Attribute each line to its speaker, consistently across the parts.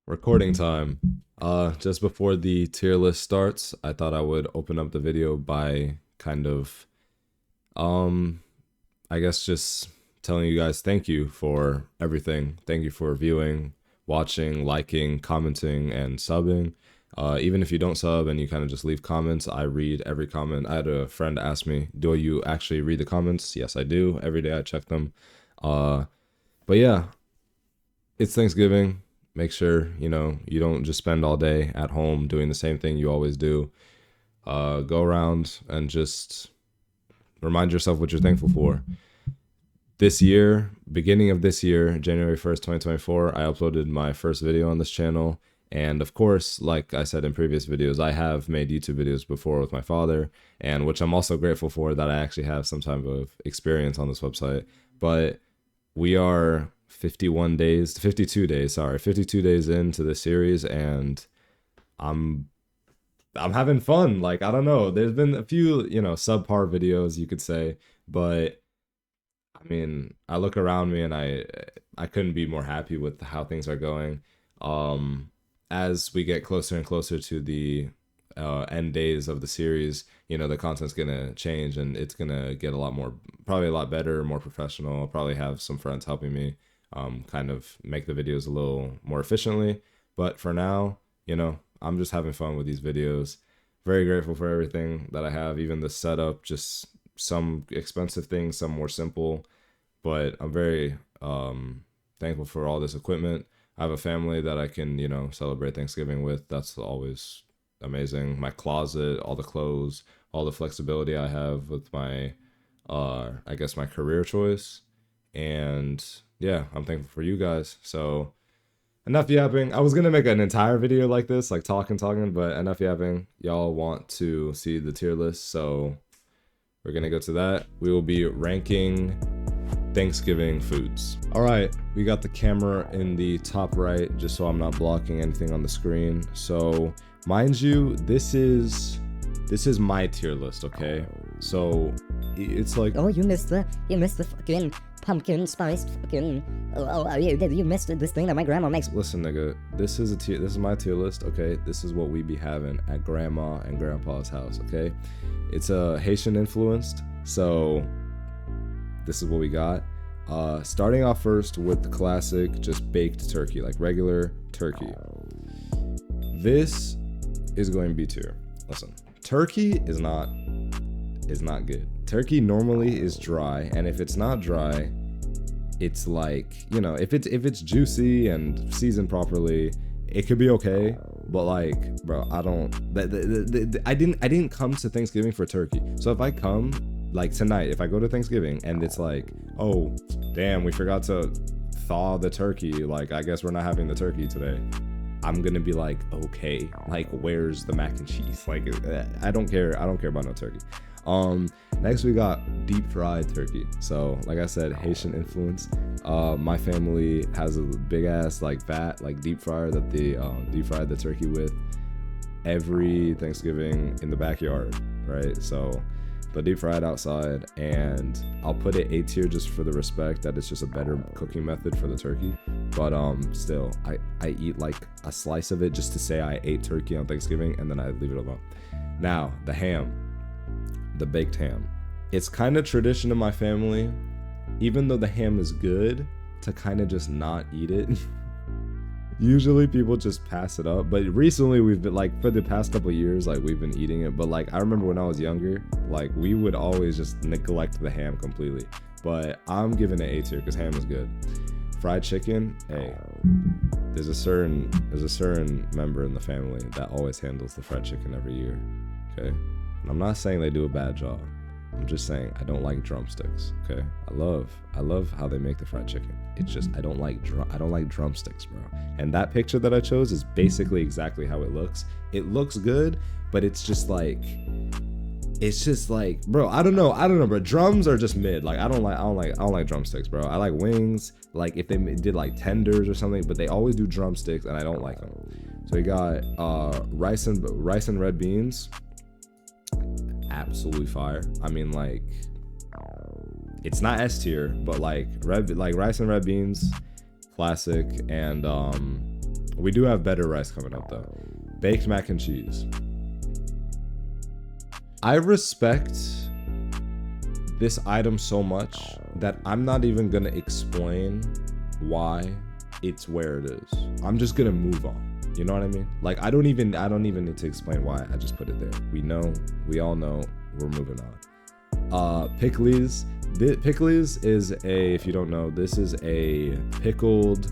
Speaker 1: Recording time. Just before the tier list starts, I thought I would open up the video by kind of, um, I guess just telling you guys thank you for everything. Thank you for viewing, watching, liking, commenting, and subbing. Even if you don't sub and you kind of just leave comments, I read every comment. I had a friend ask me, "Do you actually read the comments?" Yes, I do. Every day I check them. Uh, but yeah, it's Thanksgiving. Make sure you don't just spend all day at home doing the same thing you always do. Go around and just remind yourself what you're thankful for. This year, beginning of this year, January 1st, 2024, I uploaded my first video on this channel. And of course, like I said in previous videos, I have made YouTube videos before with my father, and which I'm also grateful for that I actually have some type of experience on this website. But we are 52 days into the series, and I'm having fun. Like, I don't know. There's been a few, subpar videos you could say, but I mean, I look around me and I couldn't be more happy with how things are going. As we get closer and closer to the end days of the series, the content's gonna change and it's gonna get a lot more, probably a lot better, more professional. I'll probably have some friends helping me kind of make the videos a little more efficiently. But for now, I'm just having fun with these videos. Very grateful for everything that I have, even the setup, just some expensive things, some more simple. But I'm very thankful for all this equipment. I have a family that I can, celebrate Thanksgiving with. That's always amazing. My closet, all the clothes, all the flexibility I have with my, I guess my career choice. And yeah, I'm thankful for you guys. So enough yapping. I was going to make an entire video like this, like talking, but enough yapping. Y'all want to see the tier list. So we're going to go to that. We will be ranking Thanksgiving foods. All right, we got the camera in the top right, just so I'm not blocking anything on the screen. So mind you, this is my tier list, okay? So it's like,
Speaker 2: oh, you missed the fucking pumpkin spiced fucking, you missed this thing that my grandma makes.
Speaker 1: Listen, nigga, this is my tier list, okay? This is what we be having at grandma and grandpa's house, okay? It's Haitian influenced, so this is what we got. Starting off first with the classic, just baked turkey, like regular turkey. This is going to be tier. Listen, turkey is not good. Turkey normally is dry, and if it's not dry, it's like, if it's juicy and seasoned properly, it could be okay. But like, bro, I didn't come to Thanksgiving for turkey. So if I come like tonight, if I go to Thanksgiving and it's like, oh damn, we forgot to thaw the turkey, like I guess we're not having the turkey today, I'm gonna be like, okay, like where's the mac and cheese? Like I don't care about no turkey. Next we got deep fried turkey. So like I said, Haitian influence. My family has a big ass like vat, like deep fryer that they deep fried the turkey with every Thanksgiving in the backyard, right? So but deep fried outside, and I'll put it A tier just for the respect that it's just a better cooking method for the turkey. But still, I eat like a slice of it just to say I ate turkey on Thanksgiving, and then I leave it alone. Now the ham, the baked ham, it's kind of tradition in my family, even though the ham is good, to kind of just not eat it. Usually people just pass it up, but recently we've been like, for the past couple of years, like we've been eating it. But like I remember when I was younger, like we would always just neglect the ham completely. But I'm giving it A tier because ham is good. Fried chicken, hey, there's a certain member in the family that always handles the fried chicken every year. Okay, and I'm not saying they do a bad job. I'm just saying I don't like drumsticks. Okay, I love how they make the fried chicken. It's just I don't like drumsticks, bro. And that picture that I chose is basically exactly how it looks. It looks good, but it's just like, bro, I don't know, bro. Drums are just mid. Like I don't like drumsticks, bro. I like wings. Like if they did like tenders or something, but they always do drumsticks, and I don't like them. So we got rice and red beans. Absolutely fire. I mean, like, it's not S tier, but like rice and red beans, classic. And We do have better rice coming up though. Baked mac and cheese. I respect this item so much that I'm not even gonna explain why it's where it is. I'm just gonna move on. You know what I mean? Like I don't even need to explain why. I just put it there. We all know, we're moving on. Pickles. Pickles is if you don't know, this is a pickled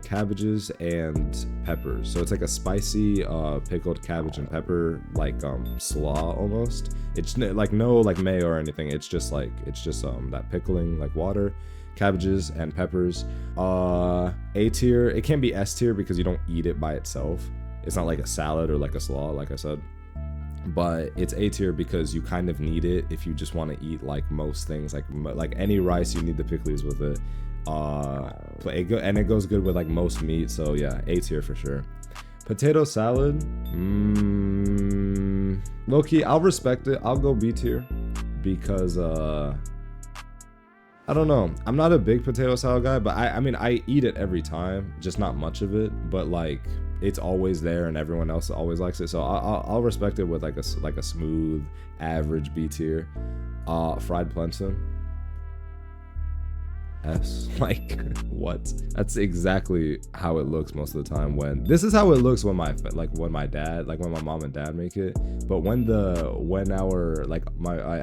Speaker 1: cabbages and peppers. So it's like a spicy pickled cabbage and pepper, like slaw almost. It's like no like mayo or anything. It's just that pickling, like water, cabbages and peppers. A tier. It can't be S tier because you don't eat it by itself. It's not like a salad or like a slaw, like I said. But it's A tier because you kind of need it if you just want to eat like most things, like any rice, you need the pickles with it. And it goes good with like most meat, so yeah, A tier for sure. Potato salad, low-key, I'll respect it. I'll go B tier because I don't know, I'm not a big potato salad guy, but I mean I eat it every time, just not much of it, but like it's always there and everyone else always likes it, so I'll respect it with like a smooth average B tier. Fried plantain, S. Like what? That's exactly how it looks most of the time. This is how it looks when my mom and dad make it. But I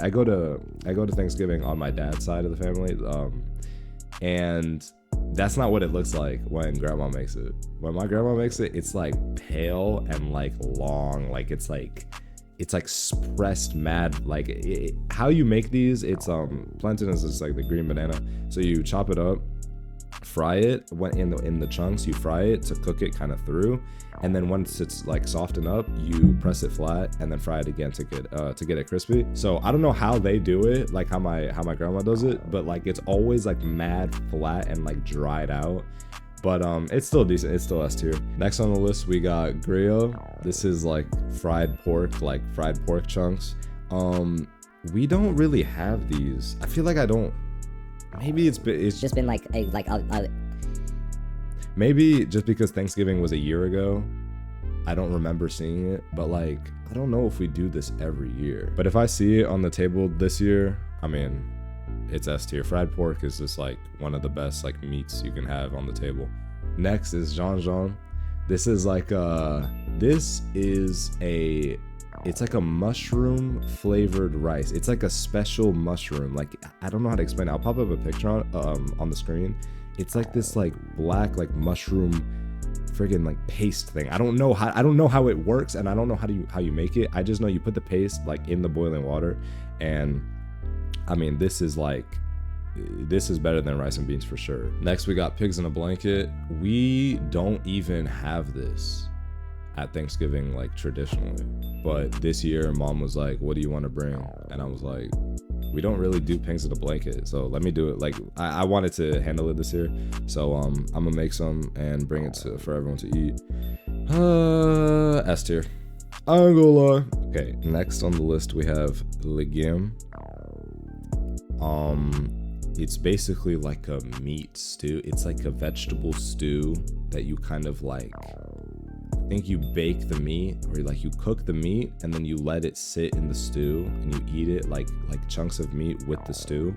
Speaker 1: go to Thanksgiving on my dad's side of the family, and that's not what it looks like when grandma makes it. When my grandma makes it, it's like pale and like long, like it's like pressed mad. Like how you make these, it's plantain is just like the green banana, so you chop it up, fry it in the chunks, you fry it to cook it kind of through, and then once it's like softened up, you press it flat and then fry it again to get it crispy. So I don't know how they do it, like how my grandma does it, but like it's always like mad flat and like dried out. But it's still decent. It's still S tier. Next on the list, we got griot. This is like fried pork chunks. We don't really have these. I feel like I don't. Maybe it's
Speaker 2: just been like
Speaker 1: maybe just because Thanksgiving was a year ago, I don't remember seeing it. But like, I don't know if we do this every year. But if I see it on the table this year, I mean, it's S tier. Fried pork is just like one of the best like meats you can have on the table. Next is Jean Jean. This is like it's like a mushroom flavored rice. It's like a special mushroom. Like I don't know how to explain it. I'll pop up a picture on the screen. It's like this like black like mushroom friggin' like paste thing. I don't know how it works, and I don't know how you make it. I just know you put the paste like in the boiling water, and I mean, this is better than rice and beans for sure. Next, we got pigs in a blanket. We don't even have this at Thanksgiving, like traditionally. But this year, mom was like, what do you want to bring? And I was like, we don't really do pigs in a blanket, so let me do it. Like, I wanted to handle it this year. So I'm gonna make some and bring it for everyone to eat. S tier. I ain't gonna lie. Okay, next on the list, we have legume. It's basically like a meat stew. It's like a vegetable stew that you kind of like, I think you bake the meat, or like you cook the meat and then you let it sit in the stew and you eat it like chunks of meat with the stew.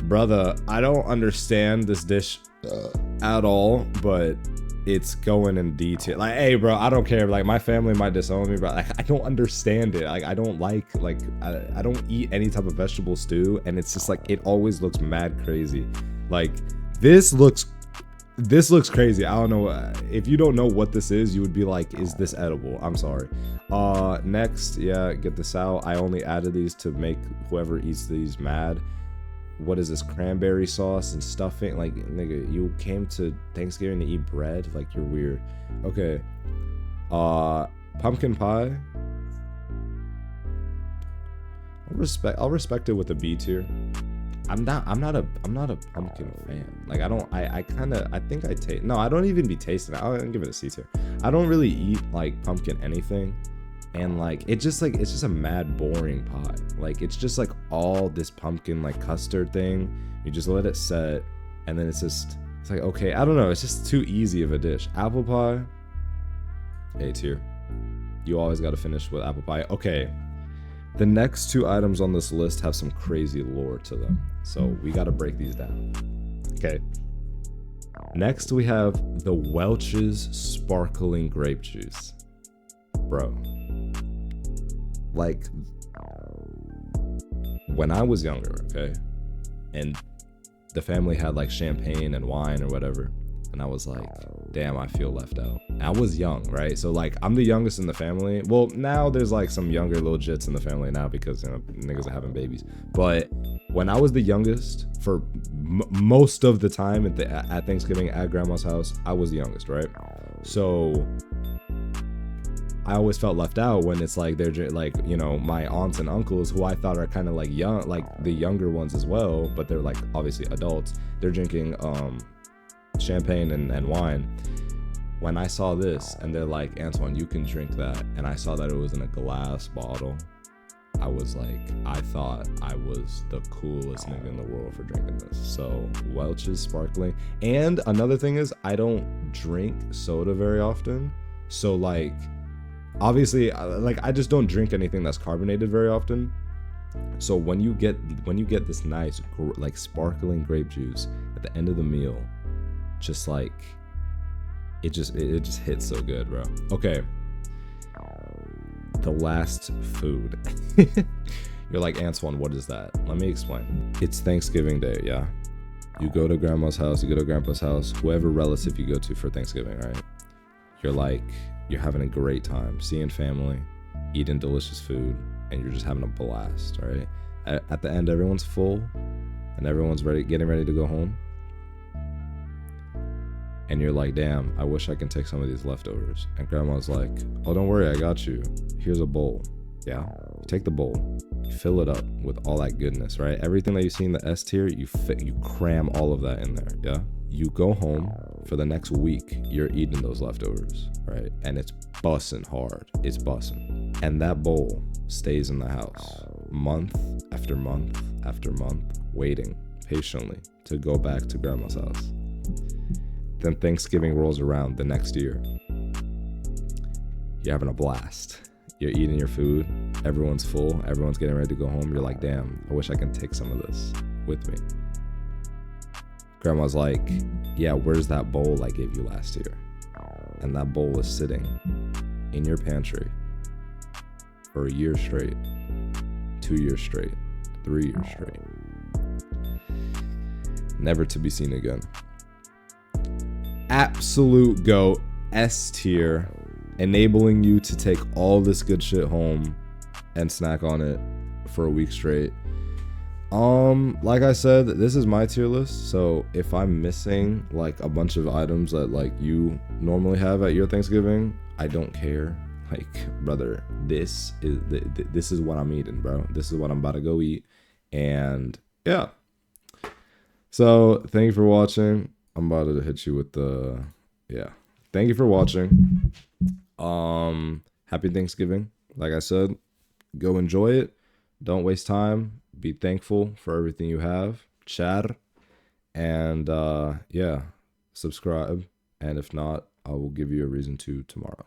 Speaker 1: Brother, I don't understand this dish at all, but it's going in detail. Like, hey bro, I don't care. Like, my family might disown me, but like, I don't understand it. Like, I don't I don't eat any type of vegetable stew, and it's just like, it always looks mad crazy. Like, this looks crazy. I don't know. If you don't know what this is, you would be like, is this edible? I'm sorry. Next, yeah, get this out. I only added these to make whoever eats these mad. What is this? Cranberry sauce and stuffing? Like, nigga, you came to Thanksgiving to eat bread? Like, you're weird. Okay. Pumpkin pie. I'll respect it with a B tier. I'm not a pumpkin fan. Like, I don't even be tasting it. I'll give it a C tier. I don't really eat like pumpkin anything. And like, it's just a mad boring pie. Like, it's just like all this pumpkin like custard thing. You just let it set, and then it's It's like, okay, I don't know. It's just too easy of a dish. Apple pie, A tier. You always got to finish with apple pie. Okay. The next 2 items on this list have some crazy lore to them. So we got to break these down. Okay. Next, we have the Welch's Sparkling Grape Juice. Bro. Like, when I was younger, okay? And the family had like champagne and wine or whatever. And I was like, damn, I feel left out. I was young, right? So like, I'm the youngest in the family. Well, now there's like some younger little jits in the family now because, you know, niggas are having babies. But when I was the youngest for most of the time at Thanksgiving at grandma's house, I was the youngest, right? So I always felt left out when it's like they're like, you know, my aunts and uncles who I thought are kind of like young, like the younger ones as well, but they're like obviously adults. They're drinking champagne and wine. When I saw this and they're like, Antoine, you can drink that, and I saw that it was in a glass bottle, I was like, I thought I was the coolest nigga in the world for drinking this. So Welch's Sparkling. And another thing is, I don't drink soda very often, so like obviously like I just don't drink anything that's carbonated very often. So when you get this nice like sparkling grape juice at the end of the meal, just like it just hits so good, bro. Okay, the last food. You're like, Antoine, what is that? Let me explain. It's Thanksgiving Day, yeah. You go to grandma's house, you go to grandpa's house, whoever relative you go to for Thanksgiving, right? You're having a great time, seeing family, eating delicious food, and you're just having a blast, right? At the end, everyone's full and everyone's getting ready to go home. And you're like, damn, I wish I can take some of these leftovers. And grandma's like, oh, don't worry, I got you. Here's a bowl. Yeah, you take the bowl, you fill it up with all that goodness, right? Everything that you see in the S tier, you cram all of that in there, yeah? You go home, for the next week, you're eating those leftovers, right? And it's bussin' hard, it's bussin'. And that bowl stays in the house month after month after month, waiting patiently to go back to grandma's house. Then Thanksgiving rolls around the next year. You're having a blast. You're eating your food. Everyone's full. Everyone's getting ready to go home. You're like, damn, I wish I can take some of this with me. Grandma's like, yeah, where's that bowl I gave you last year? And that bowl is sitting in your pantry for a year straight, 2 years straight, 3 years straight. Never to be seen again. Absolute GOAT, S tier, enabling you to take all this good shit home and snack on it for a week straight. Like I said, this is my tier list, so if I'm missing like a bunch of items that like you normally have at your Thanksgiving, I don't care. Like, brother, this is what I'm eating, bro. This is what I'm about to go eat. And yeah. So thank you for watching. I'm about to hit you with the, yeah. Thank you for watching. Happy Thanksgiving. Like I said, go enjoy it. Don't waste time. Be thankful for everything you have. Char. And yeah, subscribe. And if not, I will give you a reason to tomorrow.